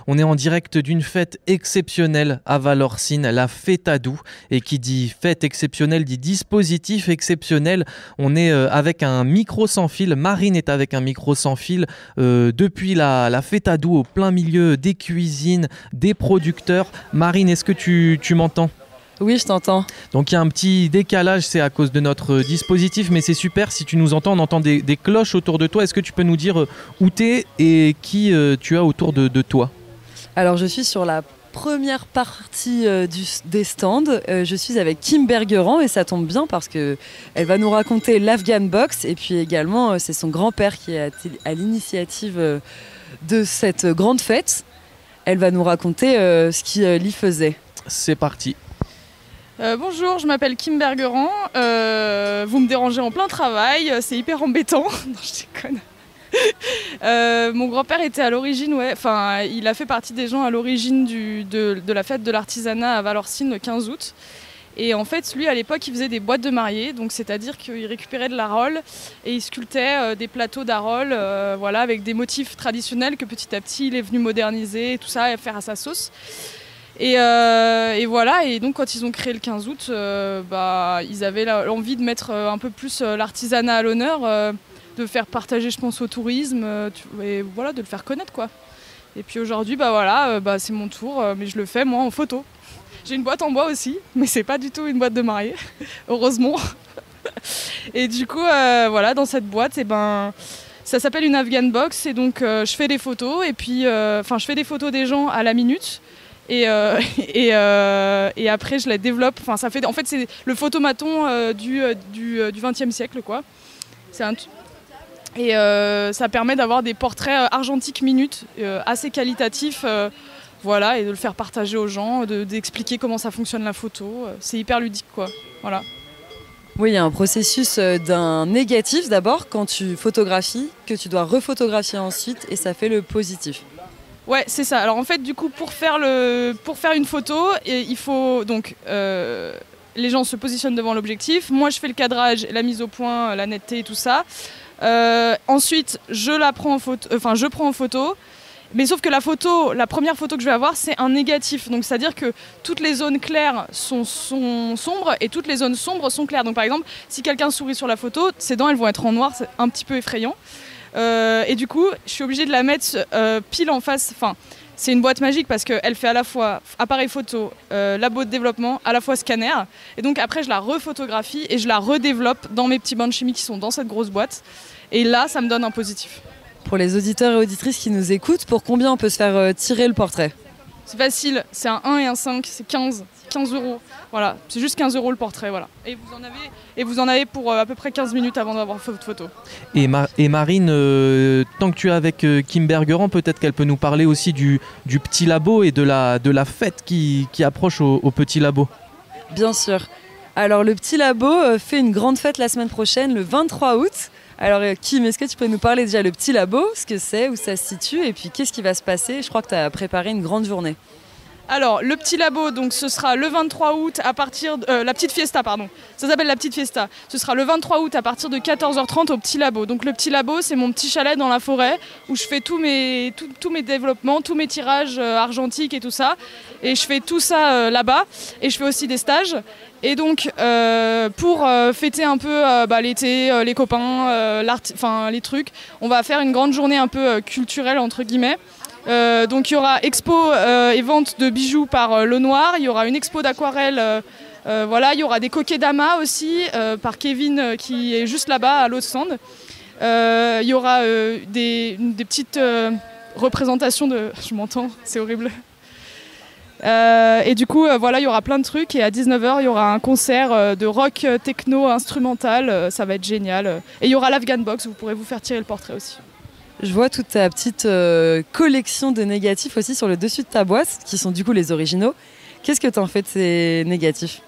On est en direct d'une fête exceptionnelle à Valorcine, la FETADou. Et qui dit fête exceptionnelle dit dispositif exceptionnel. On est avec un micro sans fil. Marine est avec un micro sans fil depuis la FETADou au plein milieu des cuisines, des producteurs. Marine, est-ce que tu m'entends ? Oui, je t'entends. Donc il y a un petit décalage, c'est à cause de notre dispositif, mais c'est super si tu nous entends, on entend des cloches autour de toi. Est-ce que tu peux nous dire où t'es et qui tu as autour de toi ? Alors je suis sur la première partie des stands. Je suis avec Kim Bergerand et ça tombe bien parce qu'elle va nous raconter l'Afghan Box et puis également c'est son grand-père qui est à l'initiative de cette grande fête. Elle va nous raconter ce qu'il y faisait. C'est parti. Bonjour, je m'appelle Kim Bergerand. Vous me dérangez en plein travail, c'est hyper embêtant. Non, je déconne. Mon grand-père était à l'origine, il a fait partie des gens à l'origine de la fête de l'artisanat à Valorcine le 15 août. Et en fait, lui, à l'époque, il faisait des boîtes de mariés, donc c'est-à-dire qu'il récupérait de l'arole et il sculptait des plateaux d'arole, avec des motifs traditionnels que petit à petit, il est venu moderniser et tout ça et faire à sa sauce. Et voilà, et donc quand ils ont créé le 15 août, ils avaient l'envie de mettre un peu plus l'artisanat à l'honneur, de faire partager, je pense, au tourisme, et voilà, de le faire connaître, quoi. Et puis aujourd'hui, c'est mon tour, mais je le fais, moi, en photo. J'ai une boîte en bois aussi, mais c'est pas du tout une boîte de mariée, heureusement. Et du coup, dans cette boîte, ça s'appelle une Afghan Box, et donc je fais des photos, et puis, je fais des photos des gens à la minute. Et après je la développe. C'est le photomaton du XXe siècle, quoi. Ça permet d'avoir des portraits argentiques minutes, assez qualitatifs, et de le faire partager aux gens, d'expliquer comment ça fonctionne la photo. C'est hyper ludique, quoi. Voilà. Oui, il y a un processus d'un négatif d'abord quand tu photographies, que tu dois refotographier ensuite, et ça fait le positif. Ouais, c'est ça. Alors en fait, du coup, pour faire une photo, il faut donc les gens se positionnent devant l'objectif. Moi, je fais le cadrage, la mise au point, la netteté et tout ça. Ensuite, je prends en photo. Mais sauf que la première photo que je vais avoir, c'est un négatif. Donc c'est-à-dire que toutes les zones claires sont sombres et toutes les zones sombres sont claires. Donc par exemple, si quelqu'un sourit sur la photo, ses dents elles vont être en noir, c'est un petit peu effrayant. Et du coup, je suis obligée de la mettre pile en face. Enfin, c'est une boîte magique parce qu'elle fait à la fois appareil photo, labo de développement, à la fois scanner. Et donc après, je la refotographie et je la redéveloppe dans mes petits bains de chimie qui sont dans cette grosse boîte. Et là, ça me donne un positif. Pour les auditeurs et auditrices qui nous écoutent, pour combien on peut se faire tirer le portrait ? C'est facile, c'est un 1 et un 5, c'est 15 euros. Voilà, c'est juste 15 euros le portrait, voilà. Et vous en avez pour à peu près 15 minutes avant d'avoir votre photo. Et Marine, tant que tu es avec Kim Bergerand, peut-être qu'elle peut nous parler aussi du petit labo et de la fête qui approche au petit labo. Bien sûr. Alors le petit labo fait une grande fête la semaine prochaine, le 23 août. Alors Kim, est-ce que tu peux nous parler déjà le petit labo, ce que c'est, où ça se situe et puis qu'est-ce qui va se passer ? Je crois que tu as préparé une grande journée. Alors, le petit labo, donc ce sera le 23 août à partir de... la petite fiesta, pardon. Ça s'appelle la petite fiesta. Ce sera le 23 août à partir de 14h30 au petit labo. Donc le petit labo, c'est mon petit chalet dans la forêt où je fais tous mes développements, tous mes tirages argentiques et tout ça. Et je fais tout ça là-bas. Et je fais aussi des stages. Et donc, pour fêter un peu l'été, les copains, les trucs, on va faire une grande journée un peu culturelle, entre guillemets. Donc il y aura expo et vente de bijoux par l'eau noire, il y aura une expo d'aquarelle, il y aura des coquets d'amas aussi par Kevin qui est juste là-bas à l'autre stand. Il y aura des petites représentations de... Je m'entends, c'est horrible. Et du coup, il y aura plein de trucs et à 19h, il y aura un concert de rock techno instrumental, ça va être génial. Et il y aura l'Afghan Box, vous pourrez vous faire tirer le portrait aussi. Je vois toute ta petite collection de négatifs aussi sur le dessus de ta boîte, qui sont du coup les originaux. Qu'est-ce que tu en fais de ces négatifs ?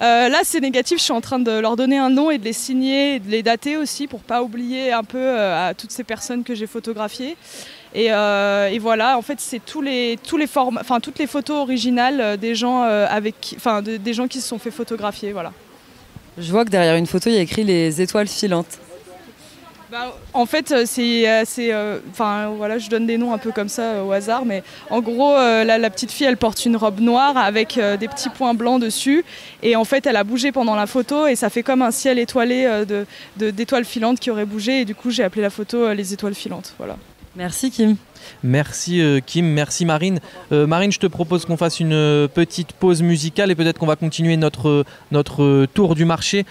Là, ces négatifs, je suis en train de leur donner un nom et de les signer et de les dater aussi pour pas oublier un peu à toutes ces personnes que j'ai photographiées. Et voilà, en fait, c'est toutes les photos originales des gens des gens qui se sont fait photographier, voilà. Je vois que derrière une photo, il y a écrit les étoiles filantes. En fait, voilà, je donne des noms un peu comme ça au hasard, mais en gros, la petite fille, elle porte une robe noire avec des petits points blancs dessus, et en fait, elle a bougé pendant la photo, et ça fait comme un ciel étoilé d'étoiles filantes qui auraient bougé, et du coup, j'ai appelé la photo les étoiles filantes. Voilà. Merci Kim. Merci Kim, merci Marine. Marine, je te propose qu'on fasse une petite pause musicale et peut-être qu'on va continuer notre tour du marché.